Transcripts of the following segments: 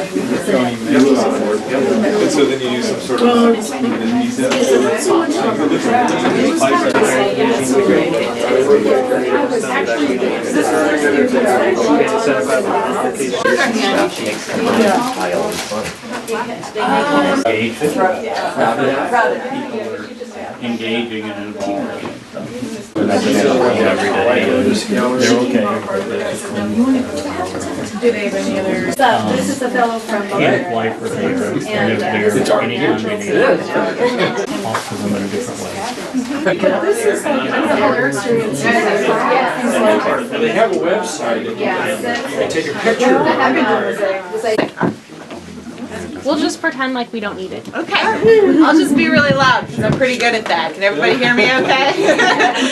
And so then you use some sort of engaging and involved. They're okay. Do they have any other? So this is a fellow from Can't apply for the anytime they need it. Talk to them in a different way. This is like other experience. They have a website. They take a picture. We'll just pretend like we don't need it. Okay, I'll just be really loud because I'm pretty good at that. Can everybody hear me okay?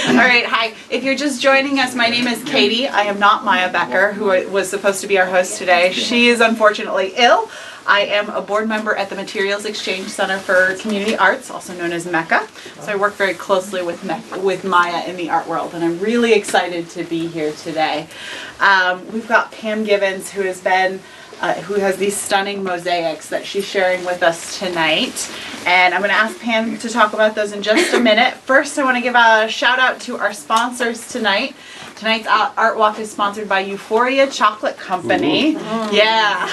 All right, hi. If you're just joining us, my name is Katie. I am not Maya Becker, who was supposed to be our host today. She is unfortunately ill. I am a board member at the Materials Exchange Center for Community Arts, also known as MECA. So I work very closely with Maya in the art world, and I'm really excited to be here today. We've got Pam Givens, who has these stunning mosaics that she's sharing with us tonight. And I'm going to ask Pam to talk about those in just a minute. First, I want to give a shout out to our sponsors tonight. Tonight's Art Walk is sponsored by Euphoria Chocolate Company. Yeah.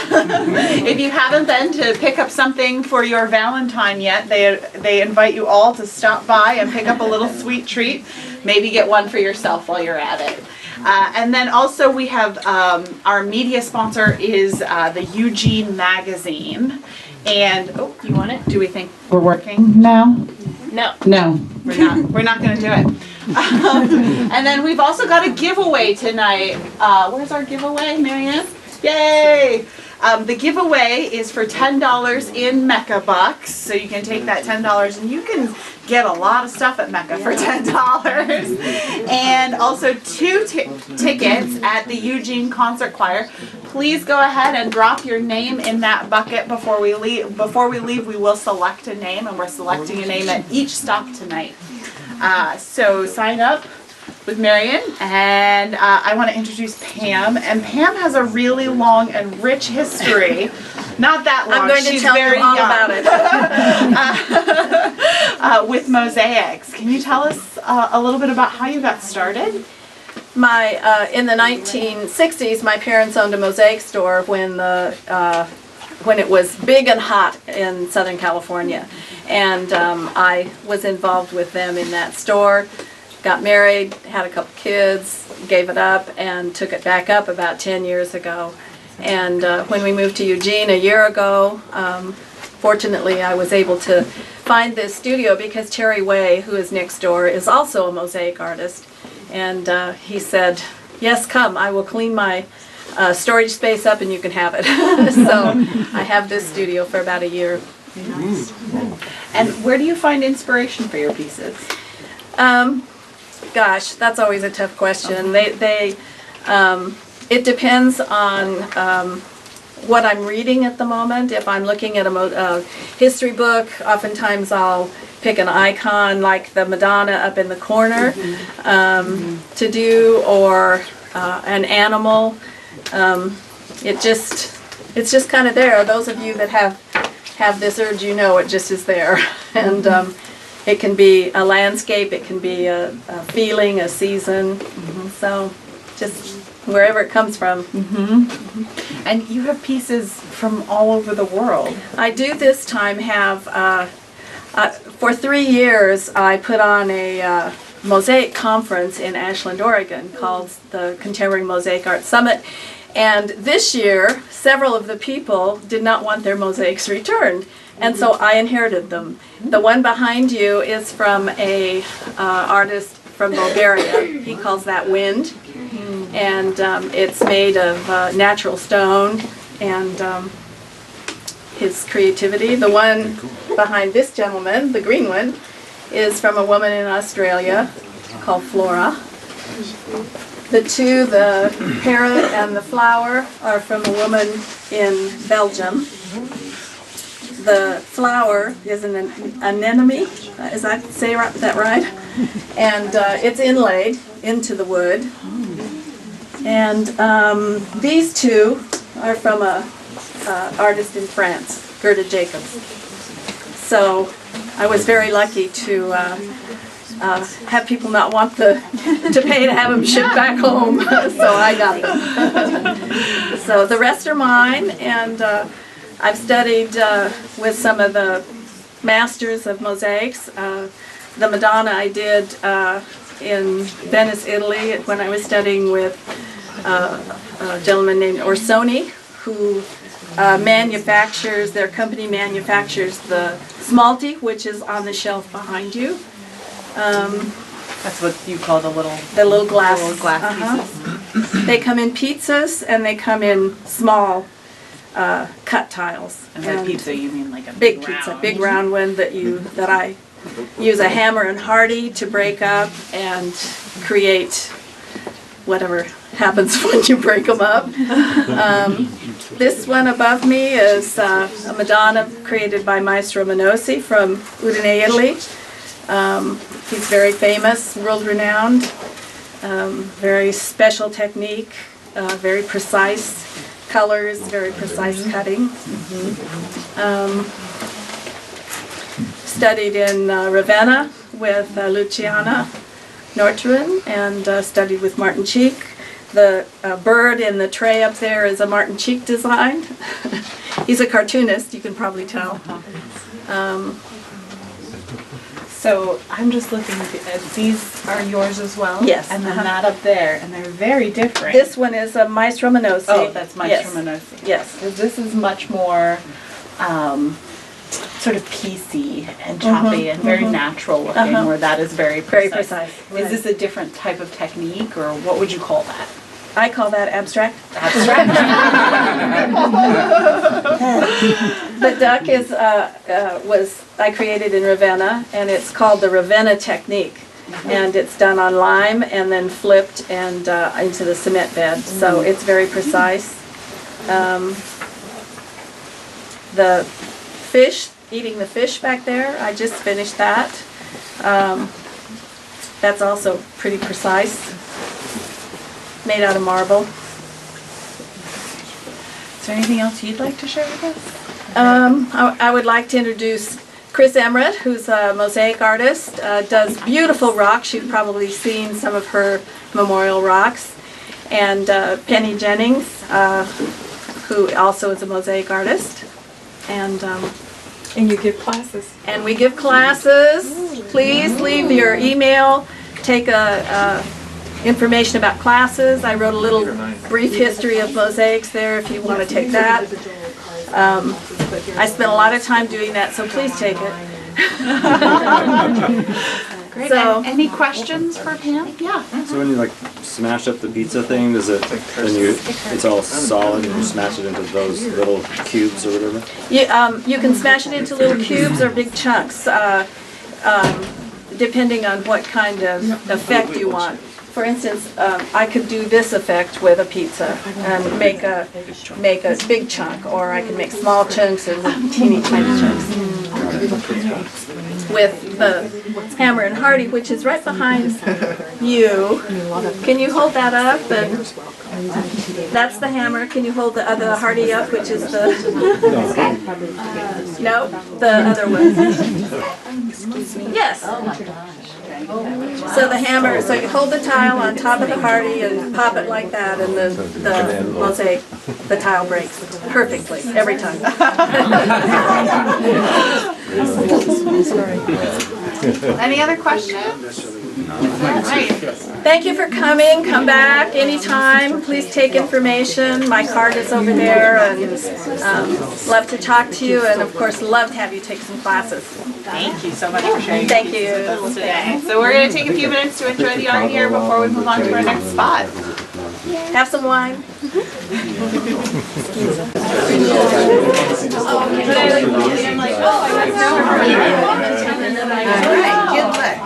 If you haven't been to pick up something for your Valentine yet, they invite you all to stop by and pick up a little sweet treat. Maybe get one for yourself while you're at it. And then also we have our media sponsor is the Eugene Magazine. And, oh, you want it? Do we think we're working now? No. No, we're not. We're not going to do it. And then we've also got a giveaway tonight. Where's our giveaway, Marianne? Yay! The giveaway is for $10 in Mecca bucks. So you can take that $10 and you can get a lot of stuff at Mecca for $10. And also 2 tickets at the Eugene Concert Choir. Please go ahead and drop your name in that bucket before we leave. Before we leave, we will select a name, and we're selecting a name at each stop tonight. So sign up with Marion, and I want to introduce Pam. And Pam has a really long and rich history. Not that long. I'm going to tell you all about it. With mosaics. Can you tell us a little bit about how you got started? In the 1960s, my parents owned a mosaic store when it was big and hot in Southern California, and I was involved with them in that store. Got married, had a couple kids, gave it up, and took it back up about 10 years ago. And when we moved to Eugene a year ago, fortunately I was able to find this studio because Terry Way, who is next door, is also a mosaic artist. And he said, yes, come, I will clean my storage space up and you can have it. So I have this studio for about a year. Nice. And where do you find inspiration for your pieces? Gosh, that's always a tough question. It depends on what I'm reading at the moment. If I'm looking at a history book, oftentimes I'll pick an icon like the Madonna up in the corner to do, or an animal. It's just kind of there. Those of you that have this urge, you know it just is there. And it can be a landscape, it can be a feeling, a season. So just wherever it comes from. And you have pieces from all over the world. I do this time have, for 3 years, I put on a mosaic conference in Ashland, Oregon called the Contemporary Mosaic Art Summit. And this year, several of the people did not want their mosaics returned. And so I inherited them. The one behind you is from a artist from Bulgaria. He calls that Wind. And it's made of natural stone and his creativity. The one behind this gentleman, the green one, is from a woman in Australia called Flora. The two, the parrot and the flower, are from a woman in Belgium. The flower is an anemone, is that that right? And it's inlaid into the wood. And these two are from a artist in France, Gerda Jacobs. So I was very lucky to have people not want to pay to have them shipped back home, so I got them. So the rest are mine, and I've studied with some of the masters of mosaics. The Madonna I did in Venice, Italy, when I was studying with a gentleman named Orsoni, who manufactures, their company manufactures the smalti, which is on the shelf behind you. That's what you call the little glass, pieces. They come in pizzas, and they come in small cut tiles. And by pizza you mean like a Big pizza, big round one that I use a hammer and hardy to break up and create whatever happens when you break them up. This one above me is a Madonna created by Maestro Menosi from Udine, Italy. He's very famous, world-renowned, very special technique, very precise colors, very precise cutting. Studied in Ravenna with Luciana Nortrin, and studied with Martin Cheek. The bird in the tray up there is a Martin Cheek design. He's a cartoonist, you can probably tell. So I'm just looking at these are yours as well? Yes. And then that up there, and they're very different. This one is a Maestro Menosi. Oh, that's Maestro Yes. Menosi. Yes. Because this is much more sort of piecey and choppy and very natural looking, where that is very precise. Very precise. Is this a different type of technique, or what would you call that? I call that abstract. Abstract. The duck I created in Ravenna, and it's called the Ravenna technique. And it's done on lime and then flipped and into the cement bed. So it's very precise. The fish, eating the fish back there, I just finished that. That's also pretty precise. Made out of marble. Is there anything else you'd like to share with us? I would like to introduce Chris Emmerich, who's a mosaic artist, does beautiful rocks. You've probably seen some of her memorial rocks. And Penny Jennings, who also is a mosaic artist. And you give classes. And we give classes. Please leave your email. Take information about classes. I wrote a little brief history of mosaics there if you want to take that. I spent a lot of time doing that, so please take it. Great. So- Any questions for Pam? Yeah. So when you like smash up the pizza thing, does it it's all solid and you smash it into those little cubes or whatever? You can smash it into little cubes or big chunks, depending on what kind of effect you want. For instance, I could do this effect with a pizza and make a big chunk, or I can make small chunks and teeny tiny chunks. With the hammer and hardy, which is right behind you. Can you hold that up? And that's the hammer. Can you hold the other hardy up, which is the no, the other one. Yes. So the hammer, so you hold the tile on top of the hardy and pop it like that, and the mosaic, the tile breaks perfectly every time. Any other questions? Right. Thank you for coming. Come back anytime. Please take information. My card is over there, and love to talk to you, and of course love to have you take some classes. Thank you so much for sharing Thank with you. us today. So we're going to take a few minutes to enjoy the art here before we move on to our next spot. Have some wine. All right, good luck.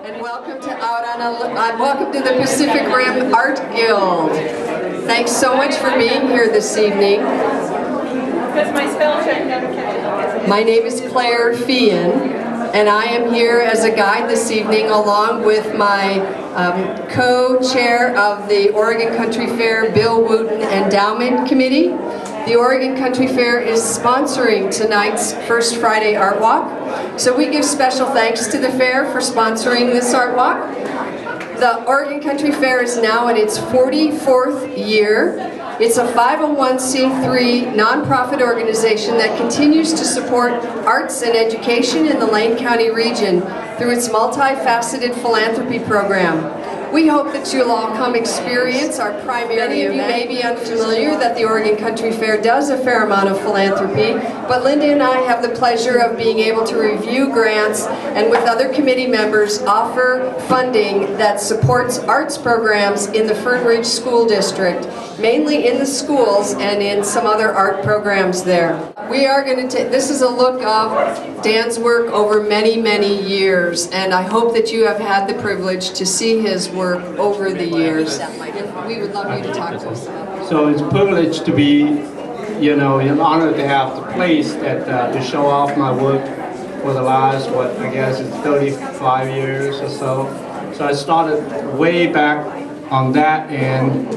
And welcome to welcome to the Pacific Rim Art Guild. Thanks so much for being here this evening. Because my spell check notification. My name is Claire Feehan, and I am here as a guide this evening along with my co-chair of the Oregon Country Fair Bill Wooten Endowment Committee. The Oregon Country Fair is sponsoring tonight's First Friday Art Walk, so we give special thanks to the fair for sponsoring this art walk. The Oregon Country Fair is now in its 44th year. It's a 501c3 nonprofit organization that continues to support arts and education in the Lane County region through its multifaceted philanthropy program. We hope that you'll all come experience our primary event. Many of you may be unfamiliar that the Oregon Country Fair does a fair amount of philanthropy, but Linda and I have the pleasure of being able to review grants and with other committee members offer funding that supports arts programs in the Fern Ridge School District, mainly in the schools and in some other art programs there. We are going to this is a look of Dan's work over many, many years, and I hope that you have had the privilege to see his work over the years. We would love you to talk to us about it. So it's a privilege to be, an honor to have the place that to show off my work for the last, I guess it's 35 years or so. So I started way back on that end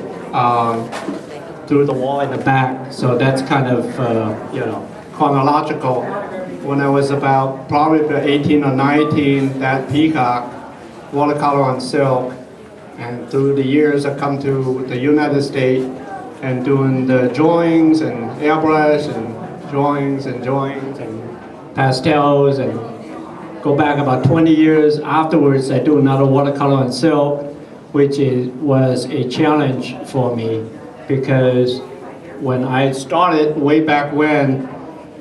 through the wall in the back. So that's kind of, chronological. When I was probably 18 or 19, that peacock, watercolor on silk, and through the years I come to the United States and doing the drawings and airbrush and drawings and pastels, and go back about 20 years afterwards I do another watercolor on silk, which was a challenge for me because when I started way back when,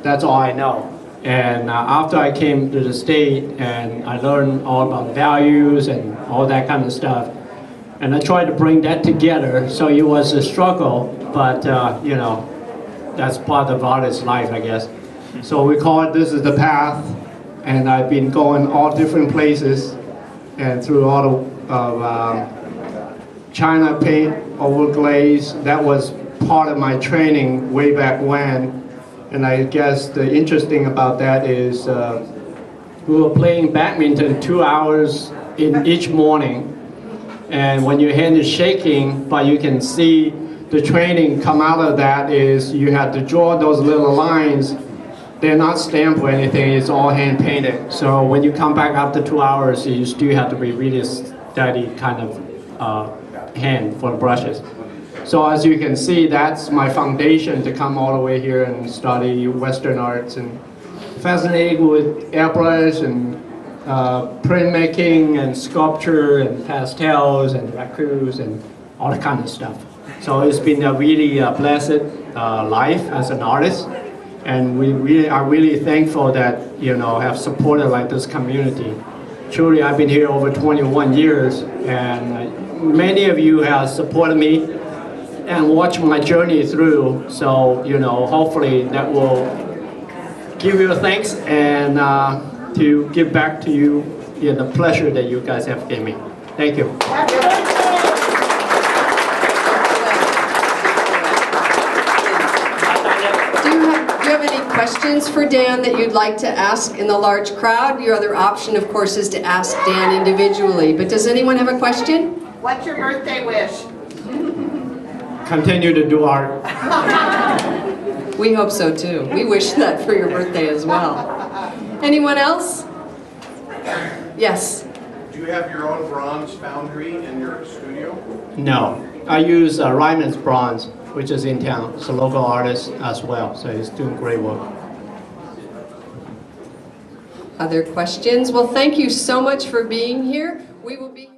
that's all I know. And after I came to the state and I learned all about values and all that kind of stuff, and I tried to bring that together, so it was a struggle, but that's part of artist's life, I guess. So we call it This Is the Path, and I've been going all different places and through all the China paint over glaze. That was part of my training way back when. And I guess the interesting about that is we were playing badminton 2 hours in each morning. And when your hand is shaking, but you can see the training come out of that is you have to draw those little lines. They're not stamped or anything, it's all hand painted. So when you come back after 2 hours, you still have to be really steady kind of hand for the brushes. So as you can see, that's my foundation to come all the way here and study Western arts and fascinated with airbrush and printmaking and sculpture and pastels and lacquers and all that kind of stuff. So it's been a really blessed life as an artist, and we are really thankful that have supported like this community. Truly, I've been here over 21 years, and many of you have supported me and watched my journey through. So hopefully that will give you a thanks and to give back to you the pleasure that you guys have given me. Thank you. Do you have any questions for Dan that you'd like to ask in the large crowd? Your other option, of course, is to ask Dan individually. But does anyone have a question? What's your birthday wish? Continue to do art. We hope so too. We wish that for your birthday as well. Anyone else? Yes. Do you have your own bronze foundry in your studio? No, I use Ryman's Bronze, which is in town. It's a local artist as well, so he's doing great work. Other questions? Well, thank you so much for being here. We will be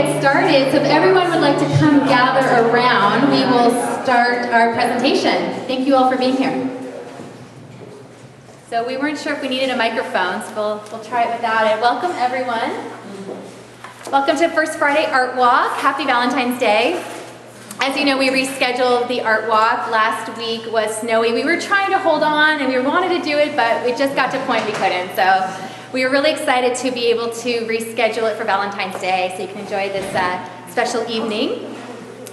get started. So if everyone would like to come gather around, we will start our presentation. Thank you all for being here. So we weren't sure if we needed a microphone, so we'll try it without it. Welcome everyone. Welcome to First Friday Art Walk. Happy Valentine's Day. As you know, we rescheduled the art walk. Last week was snowy. We were trying to hold on and we wanted to do it, but we just got to a point we couldn't. So we are really excited to be able to reschedule it for Valentine's Day so you can enjoy this special evening.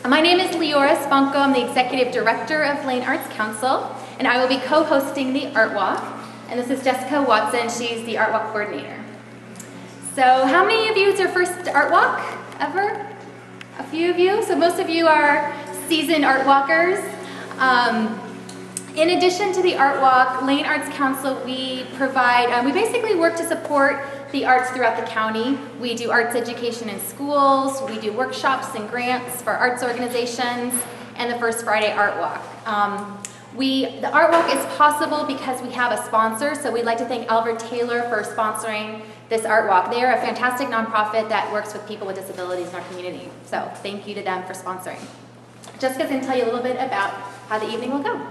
My name is Leora Sponko. I'm the Executive Director of Lane Arts Council, and I will be co-hosting the art walk. And this is Jessica Watson. She's the art walk coordinator. So how many of you, it's your first art walk ever? A few of you, so most of you are seasoned art walkers. In addition to the art walk, Lane Arts Council, we provide, we basically work to support the arts throughout the county. We do arts education in schools, we do workshops and grants for arts organizations, and the First Friday Art Walk. The art walk is possible because we have a sponsor, so we'd like to thank Albert Taylor for sponsoring this art walk. They are a fantastic nonprofit that works with people with disabilities in our community. So thank you to them for sponsoring. Jessica's going to tell you a little bit about how the evening will go.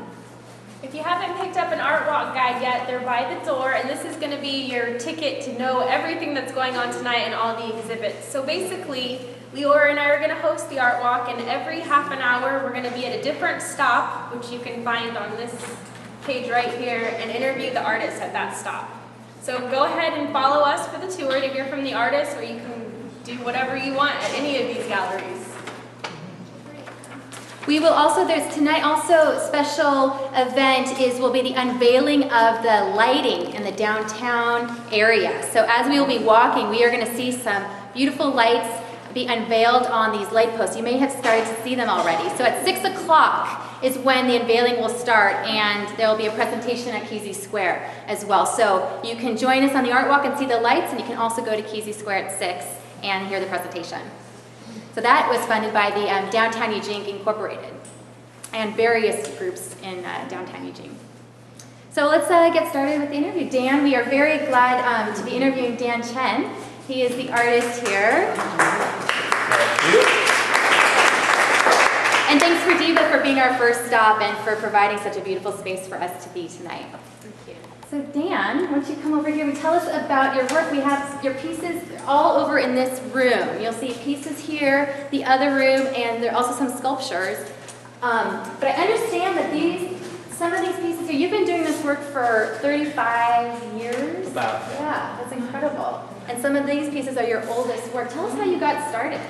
If you haven't picked up an art walk guide yet, they're by the door, and this is going to be your ticket to know everything that's going on tonight and all the exhibits. So basically, Leora and I are going to host the art walk, and every half an hour we're going to be at a different stop, which you can find on this page right here, and interview the artist at that stop. So go ahead and follow us for the tour to hear from the artist, or you can do whatever you want at any of these galleries. We will also, there's tonight also special event will be the unveiling of the lighting in the downtown area. So as we will be walking, we are going to see some beautiful lights be unveiled on these light posts. You may have started to see them already. So at 6 o'clock is when the unveiling will start, and there will be a presentation at Kesey Square as well. So you can join us on the art walk and see the lights, and you can also go to Kesey Square at 6 and hear the presentation. So that was funded by the Downtown Eugene Incorporated and various groups in downtown Eugene. So let's get started with the interview. Dan, we are very glad to be interviewing Dan Chen. He is the artist here. And thanks for Diva for being our first stop and for providing such a beautiful space for us to be tonight. Thank you. So Dan, why don't you come over here and tell us about your work. We have your pieces all over in this room. You'll see pieces here, the other room, and there are also some sculptures. But I understand that some of these pieces here, you've been doing this work for 35 years? About. Yeah, that's incredible. And some of these pieces are your oldest work. Tell us how you got started.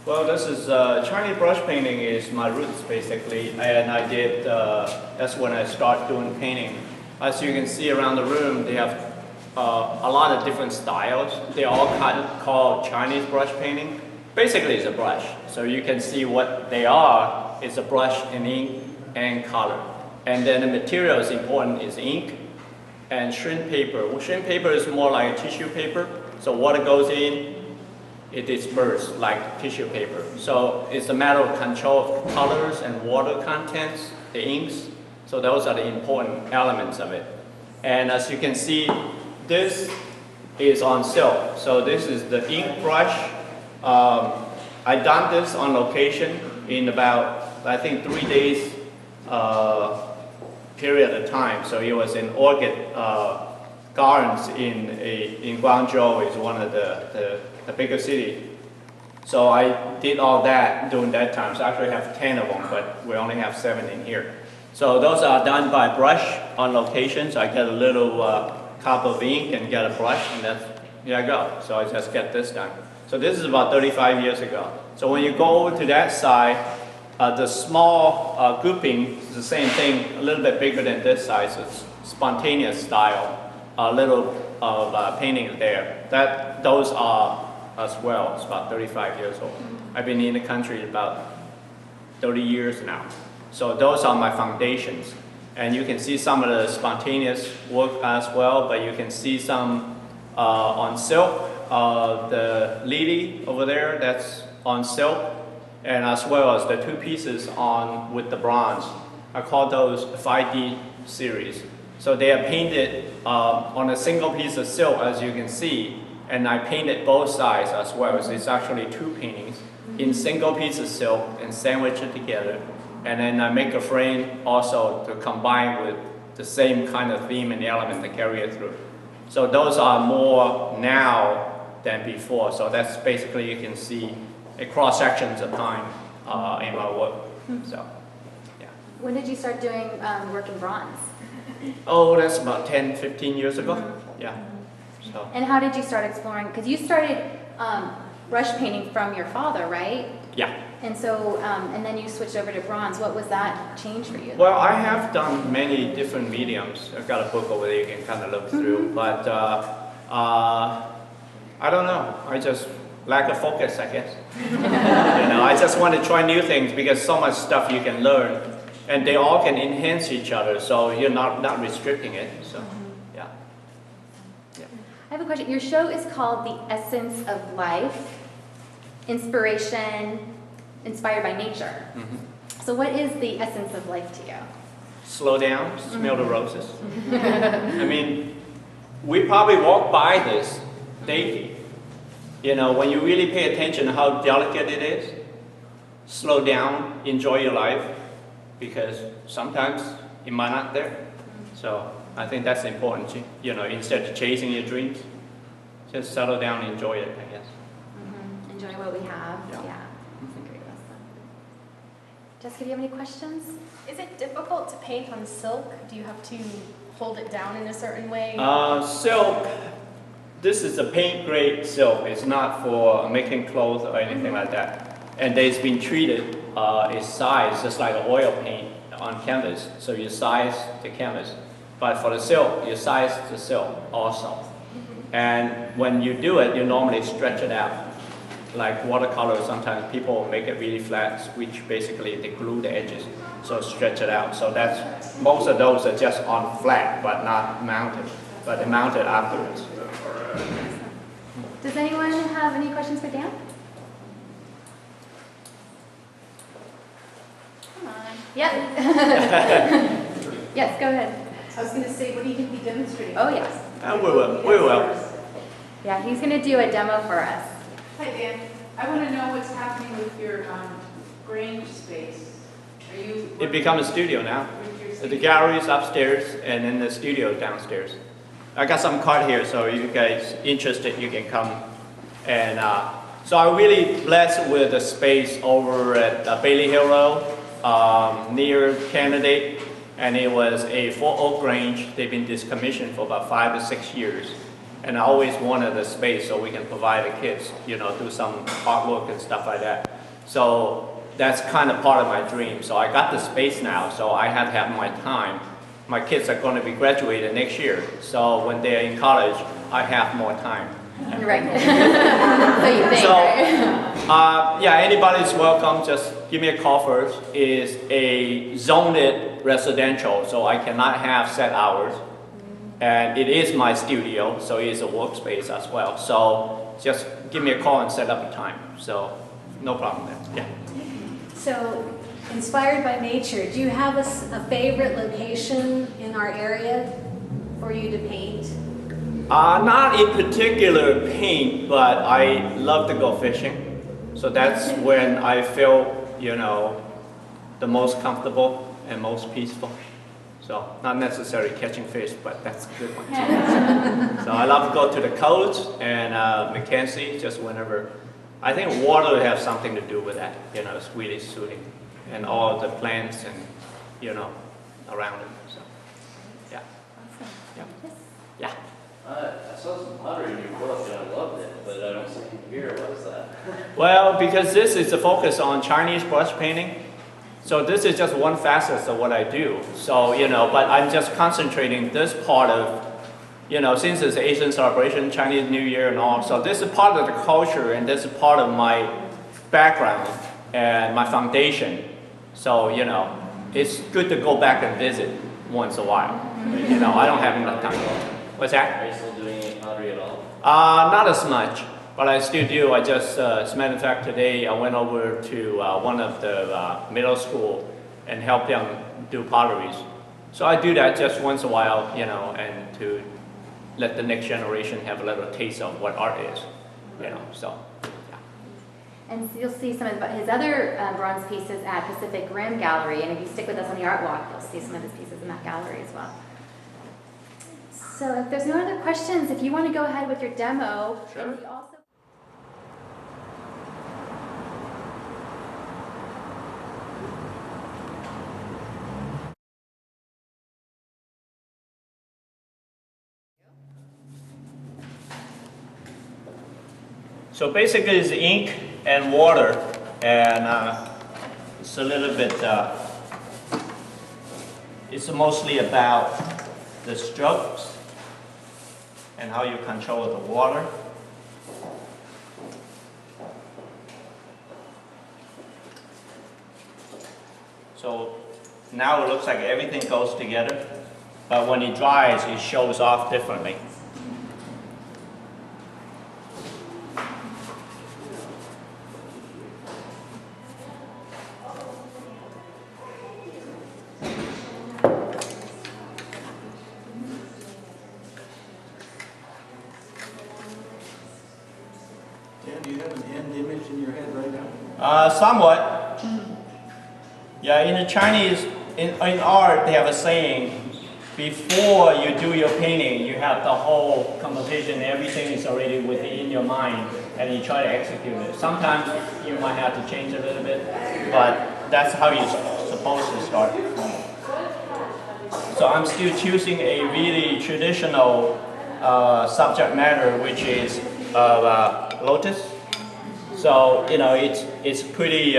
Well, this is Chinese brush painting is my roots basically, and I did. That's when I started doing painting. As you can see around the room, they have a lot of different styles. They all kind of called Chinese brush painting. Basically, it's a brush, so you can see what they are. It's a brush and ink and color, and then the material is important is ink and shrink paper. Well, shrink paper is more like tissue paper, so water goes in. It disperses like tissue paper. So it's a matter of control of colors and water contents, the inks. So those are the important elements of it. And as you can see, this is on silk. So this is the ink brush. I done this on location in about, I think, 3 days period of time. So it was in Orchid Gardens in Guangzhou, is one of the bigger city. So I did all that during that time. So I actually have 10 of them, but we only have 7 in here. So those are done by brush on location. So I get a little cup of ink and get a brush, and here I go. So I just get this done. So this is about 35 years ago. So when you go over to that side, the small grouping is the same thing, a little bit bigger than this size. It's spontaneous style, a little of painting there. Those are as well. It's about 35 years old. I've been in the country about 30 years now. So those are my foundations. And you can see some of the spontaneous work as well, but you can see some on silk. The lily over there, that's on silk, and as well as the 2 pieces on with the bronze. I call those 5D series. So they are painted on a single piece of silk, as you can see, and I painted both sides as well. So it's actually 2 paintings in single piece of silk and sandwich it together. And then I make a frame also to combine with the same kind of theme and element to carry it through. So those are more now than before. So that's basically, you can see a cross sections of time in my work. So, yeah. When did you start doing work in bronze? Oh, that's about 10, 15 years ago. Yeah. So. And how did you start exploring? Because you started brush painting from your father, right? Yeah. And so, and then you switched over to bronze. What was that change for you? Well, I have done many different mediums. I've got a book over there you can kind of look through. But I don't know. I just lack of focus, I guess. I just want to try new things because so much stuff you can learn, and they all can enhance each other. So you're not restricting it. So, yeah. I have a question. Your show is called The Essence of Life, Inspiration, Inspired by Nature. So what is the essence of life to you? Slow down, smell the roses. I mean, we probably walk by this daily. When you really pay attention to how delicate it is, slow down, enjoy your life, because sometimes it might not there. So I think that's important, instead of chasing your dreams, just settle down and enjoy it, I guess. Enjoy what we have. Yeah. That's a great lesson. Jessica, do you have any questions? Is it difficult to paint on silk? Do you have to hold it down in a certain way? Silk, this is a paint grade silk. It's not for making clothes or anything like that. And it's been treated, it's sized just like an oil paint on canvas. So you size the canvas. But for the silk, you size the silk also. And when you do it, you normally stretch it out. Like watercolor, sometimes people make it really flat, which basically they glue the edges, so stretch it out. So that's, most of those are just on flat, but not mounted, but they're mounted afterwards. Does anyone have any questions for Dan? Come on. Yeah. Yes, go ahead. I was going to say, what are you going to be demonstrating? Oh, yes. We will. Yeah, he's going to do a demo for us. Hi, Dan. I want to know what's happening with your Grange space. Are you? It becomes a studio now. The gallery is upstairs, and then the studio is downstairs. I got some card here, so you guys interested, you can come. And so I'm really blessed with the space over at Bailey Hill Road, near Candidate, and it was a 4 Oak Grange. They've been decommissioned for about 5 to 6 years. And I always wanted a space so we can provide the kids, do some artwork and stuff like that. So that's kind of part of my dream. So I got the space now, so I have to have my time. My kids are going to be graduated next year. So when they're in college, I have more time. Right. So you think, right? Yeah, anybody's welcome. Just give me a call first. It's a zoned residential, so I cannot have set hours. And it is my studio, so it is a workspace as well. So just give me a call and set up a time. So no problem there. Yeah. So inspired by nature, do you have a favorite location in our area for you to paint? Not in particular paint, but I love to go fishing. So that's when I feel, the most comfortable and most peaceful. So not necessarily catching fish, but that's a good one too. So I love to go to the coast and Mackenzie, just whenever. I think water would have something to do with that. It's really soothing, and all the plants and around it. So yeah. Awesome. Yeah. I saw some pottery in your book and I loved it, but I don't see it here. What is that? Well, because this is the focus on Chinese brush painting. So this is just one facet of what I do. So, but I'm just concentrating this part of, since it's Asian celebration, Chinese New Year and all. So this is part of the culture and this is part of my background and my foundation. So, it's good to go back and visit once a while. I don't have enough time. What's that? Are you still doing any pottery at all? Not as much. But I still do. I just, as a matter of fact, today I went over to one of the middle school and helped them do potteries. So I do that just once a while, and to let the next generation have a little taste of what art is, you know, so. And so you'll see some of his other bronze pieces at Pacific Rim Gallery, and if you stick with us on the art walk, you'll see some of his pieces in that gallery as well. So if there's no other questions, if you want to go ahead with your demo, Sure. and we also So basically it's ink and water, and it's a little bit, it's mostly about the strokes and how you control the water. So now it looks like everything goes together, but when it dries, it shows off differently. Dan, do you have an end image in your head right now? Somewhat. Yeah, in the Chinese, in art, they have a saying, before you do your painting, you have the whole composition, everything is already within your mind, and you try to execute it. Sometimes you might have to change a little bit, but that's how you're supposed to start. So I'm still choosing a really traditional subject matter, which is lotus. So, you know, it's pretty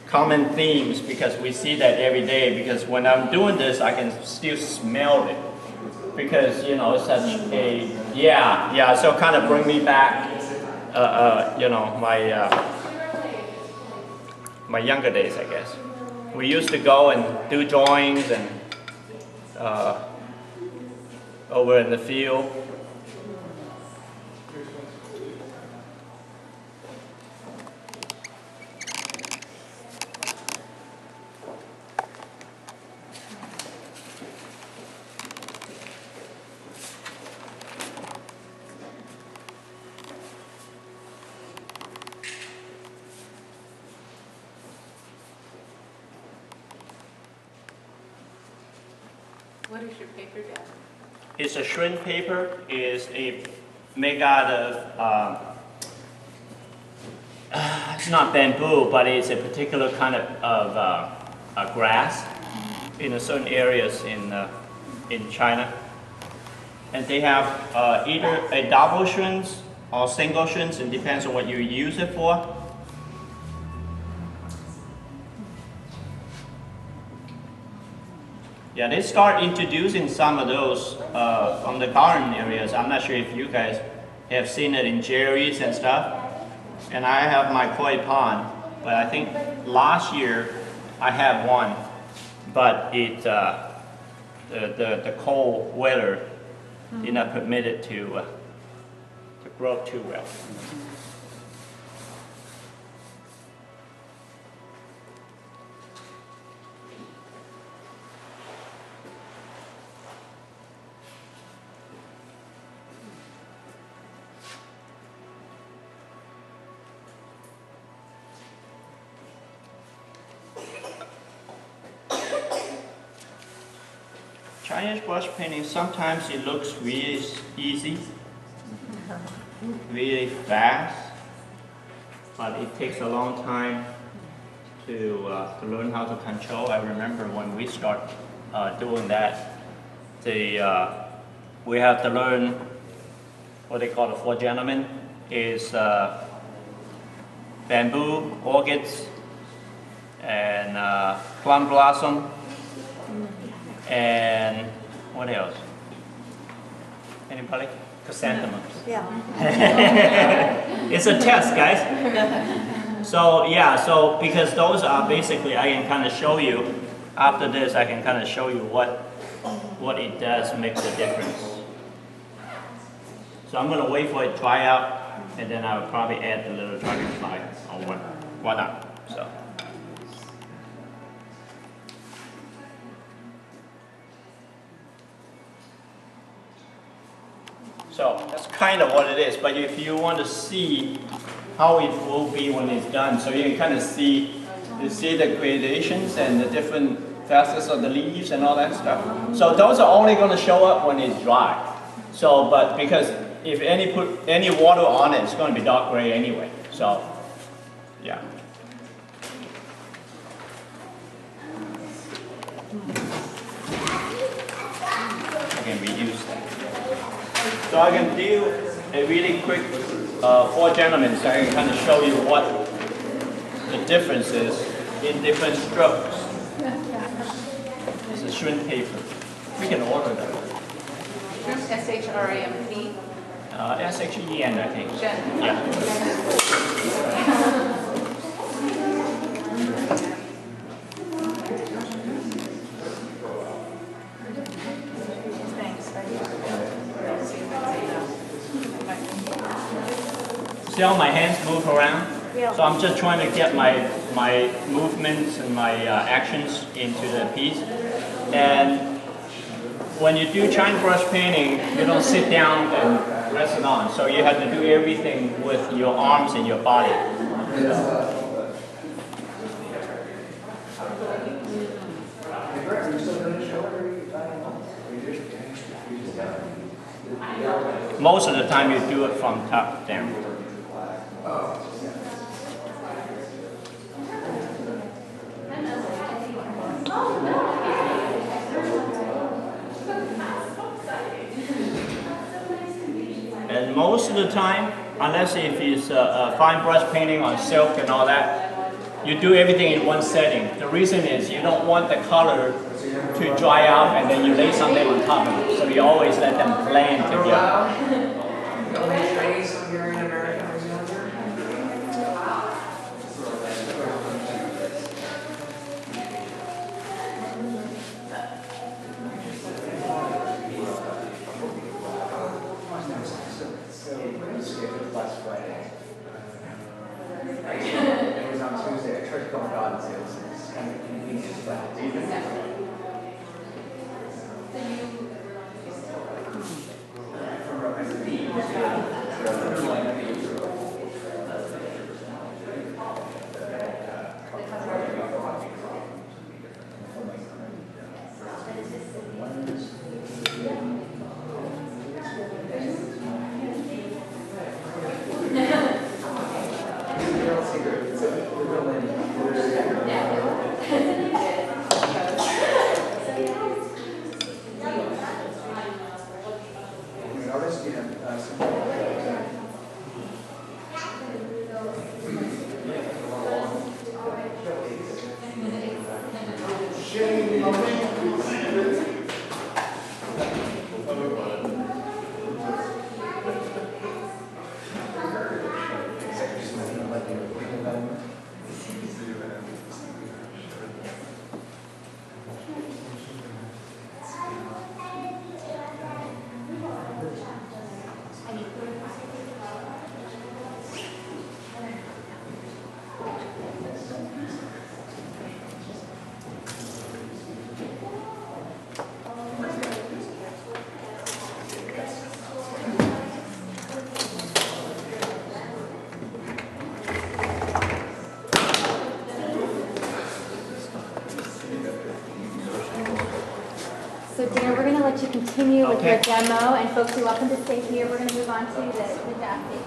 common themes because we see that every day. Because when I'm doing this, I can still smell it. Because, you know, it's such a, yeah, so kind of bring me back, you know, my younger days, I guess. We used to go and do drawings and over in the field. What is your paper, Dad? It's a shrink paper. It's made out of, it's not bamboo, but it's a particular kind of grass in certain areas in China. And they have either a double shrinks or single shrinks. It depends on what you use it for. Yeah, they start introducing some of those from the garden areas. I'm not sure if you guys have seen it in Jerry's and stuff. And I have my koi pond, but I think last year I had one, but the cold weather did not permit it to grow too well. Chinese brush painting, sometimes it looks really easy, really fast, but it takes a long time to learn how to control. I remember when we start doing that, we have to learn what they call the four gentlemen, is bamboo, orchids, and plum blossom, and what else? Anybody? Chrysanthemums. Yeah. It's a test, guys. So yeah, so because those are basically, I can kind of show you, after this I can kind of show you what it does make the difference. So I'm going to wait for it to dry out, and then I will probably add the little dragonfly or whatnot. So. So that's kind of what it is. But if you want to see how it will be when it's done, so you can kind of see, you see the gradations and the different facets of the leaves and all that stuff. So those are only going to show up when it's dry. So, but because if put any water on it, it's going to be dark gray anyway. So, yeah. I can reuse that. So I can do a really quick 4 gentlemen, so I can kind of show you what the difference is in different strokes. This is shrimp paper. We can order that. Shrimp, S-H-R-I-M-P. S-H-E-N, I think. Jen. Yeah. See how my hands move around? So I'm just trying to get my movements and my actions into the piece. And when you do China brush painting, you don't sit down and rest it on. So you have to do everything with your arms and your body. Most of the time you do it from top down. And most of the time, unless if it's a fine brush painting on silk and all that, you do everything in one setting. The reason is you don't want the color to dry out and then you lay something on top of it. So you always let them blend together. It was on Tuesday. I tried to call God and say, listen, this is kind of convenient, but do you think So Darren, we're going to let you continue with your demo, and folks, you're welcome to stay here. We're going to move on to the Daphne.